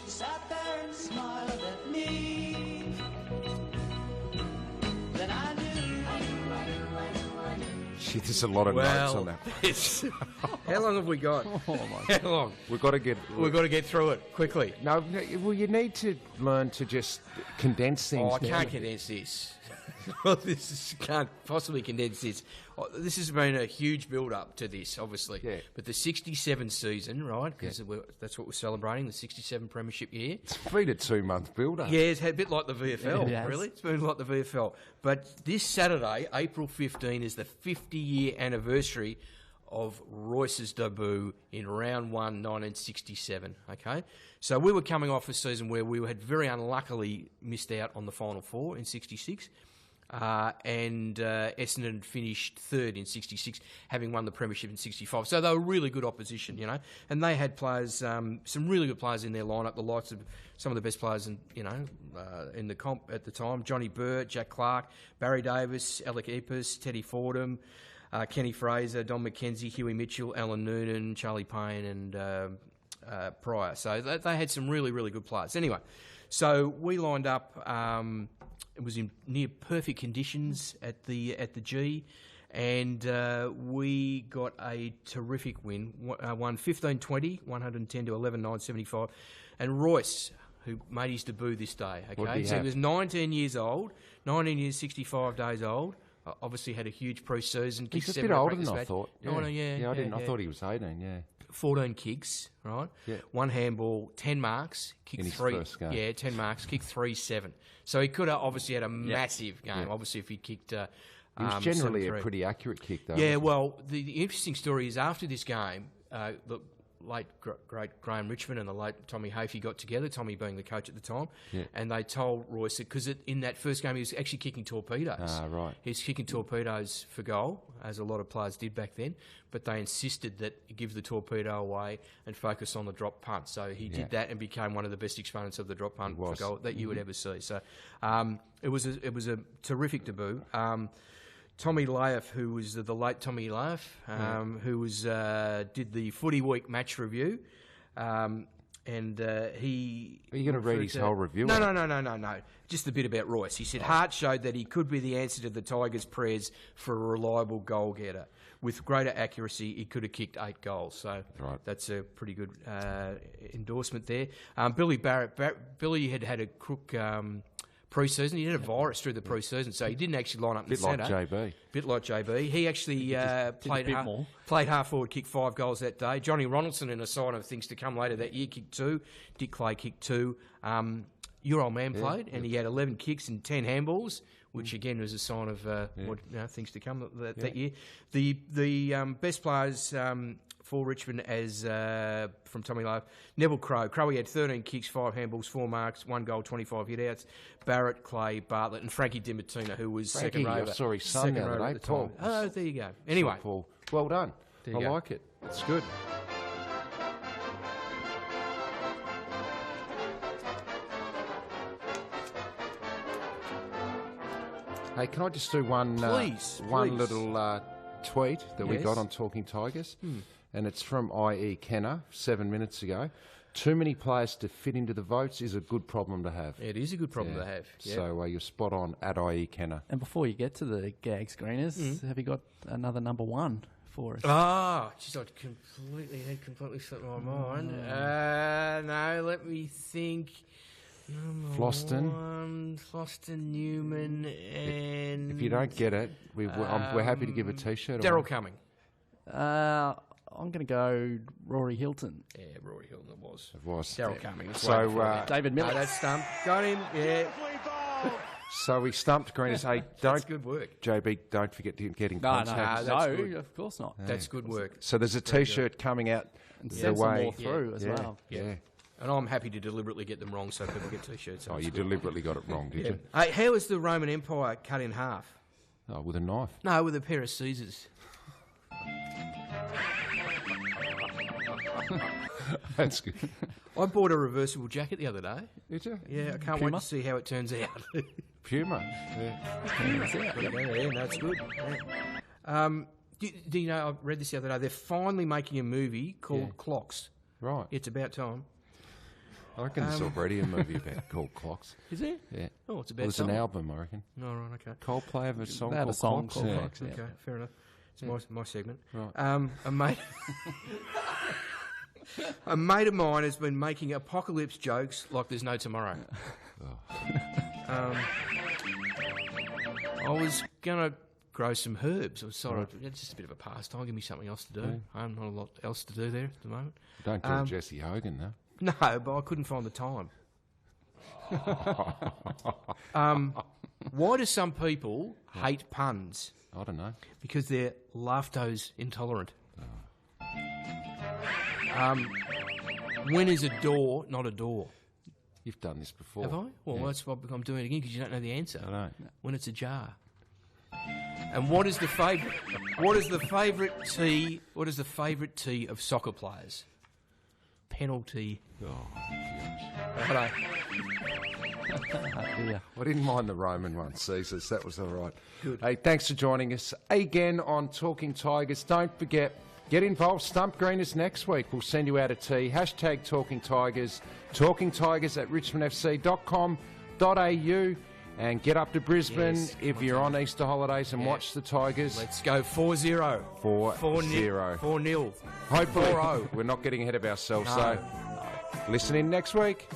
She sat there and smiled at me. Then I knew. Gee, there's a lot of notes on that. How long have we got? How long? We've got to get through it quickly. No, well, you need to learn to just condense things. I can't condense this. Can't possibly condense this. This has been a huge build-up to this, obviously. Yeah. But the 67 season, right, because that's what we're celebrating, the 67 premiership year. It's been a 2-month build-up. Yeah, it's a bit like the VFL, It really. It's been like the VFL. But this Saturday, April 15, is the 50-year anniversary of Royce's debut in round 1, 1967, okay? So we were coming off a season where we had very unluckily missed out on the Final Four in 66. And Essendon finished third in 66, having won the premiership in 65. So they were really good opposition, you know. And they had players, some really good players in their lineup, the likes of some of the best players in the comp at the time: Johnny Burt, Jack Clark, Barry Davis, Alec Epis, Teddy Fordham, Kenny Fraser, Don McKenzie, Huey Mitchell, Alan Noonan, Charlie Payne, and Pryor. So they had some really, really good players. Anyway, so we lined up. It was in near perfect conditions at the G, and we got a terrific win. Won 15-20, 110 to 11, 975. And Royce, who made his debut this day, okay, so he was 19 years old, 19 years, 65 days old. Obviously had a huge pre-season. He's a bit older than I thought. I thought he was 18. Yeah. 14 kicks, right? Yeah. 1 handball, 10 marks, kicked in his 3. First game. Yeah, 10 marks, kicked 3-7. So he could have obviously had a massive game. Yeah. Obviously, if he kicked. He was generally a pretty accurate kick, though. Yeah. Well, the interesting story is after this game, the late great Graham Richmond and the late Tommy Hafey got together. Tommy being the coach at the time, and they told Royce that because in that first game he was actually kicking torpedoes. Right. He was kicking torpedoes for goal, as a lot of players did back then. But they insisted that he give the torpedo away and focus on the drop punt. So he did that and became one of the best exponents of the drop punt for goal that you would ever see. So it was a terrific debut. Tommy Laff, who was the late Tommy Laff, who was did the Footy Week match review, and he... Are you going to read his whole review? No. Just a bit about Royce. He said, Hart showed that he could be the answer to the Tigers' prayers for a reliable goal-getter. With greater accuracy, he could have kicked 8 goals. So that's a pretty good endorsement there. Billy Barrett... Billy had a crook... pre-season. He had a virus through the pre-season, so he didn't actually line up in the centre. Bit like JB. He actually played half forward, kicked 5 goals that day. Johnny Ronaldson, in a sign of things to come later that year, kicked 2. Dick Clay kicked 2. Your old man played, and he had 11 kicks and 10 handballs, which again was a sign of things to come that year. The best players for Richmond as from Tommy Love, Neville Crowe. Crowe had 13 kicks, 5 handballs, 4 marks, 1 goal, 25 hit-outs. Barrett, Clay, Bartlett, and Frankie Dimartino, who was second rover. I saw his son the other day, Paul. Oh, there you go. Anyway. Paul. Well done. I like it. It's good. Hey, can I just do one little tweet that we got on Talking Tigers? And it's from IE Kenner 7 minutes ago. Too many players to fit into the votes is a good problem to have. It is a good problem to have. Yep. So you're spot on at IE Kenner. And before you get to the gag screeners, have you got another number 1 for us? Ah, geez, I completely slipped my mind. No, let me think. Floston, Newman, and... If you don't get it, we're happy to give a T-shirt. Daryl Cumming. I'm going to go Rory Hilton. Yeah, Rory Hilton it was. It was. Daryl Cummings. So, David Miller. No, that's stumped. Got him, yeah. So we stumped Greeners. Hey, That's good work. JB, don't forget to get in No, contact. of course not. That's good work. So there's a T-shirt coming out And the send some way. more through as well. Yeah. And I'm happy to deliberately get them wrong so people get T-shirts. Oh, you deliberately got it wrong, did you? Hey, how was the Roman Empire cut in half? Oh, with a knife. No, with a pair of Caesars. That's good. I bought a reversible jacket the other day. Did you? Yeah, I can't wait to see how it turns out. Puma. Yeah. Yeah, that's good. Yeah. Do you know, I read this the other day, they're finally making a movie called Clocks. Right. It's about time. I reckon there's already a movie called Clocks. Is there? Yeah. Oh, it's about Well, there's time. an album, I reckon. Oh, right, okay. Coldplay have a song They had called a song Clocks. called Yeah. Clocks, yeah. Okay, fair enough. It's my segment. Right. A mate of mine has been making apocalypse jokes like there's no tomorrow. I was going to grow some herbs. I was sort of, it's just a bit of a pastime. Give me something else to do. Not a lot else to do there at the moment. Don't do Jesse Hogan, though. No, but I couldn't find the time. Why do some people hate puns? I don't know. Because they're lactose intolerant. When is a door not a door? You've done this before. Have I? Well, that's why I'm doing it again because you don't know the answer. I don't. When it's a jar. And what is the favourite? What is the favourite tea? What is the favourite tea of soccer players? Penalty. Righto. I didn't mind the Roman one, Caesars. That was all right. Good. Hey, thanks for joining us again on Talking Tigers. Don't forget, get involved. Stump Greeners next week. We'll send you out a tea. # Talking Tigers. Talking Tigers at richmondfc.com.au. And get up to Brisbane if you're on Easter holidays and watch the Tigers. Let's go 4-0. 4-0. 4-0. Hopefully, 4-0. we're not getting ahead of ourselves. No. So, listen in next week.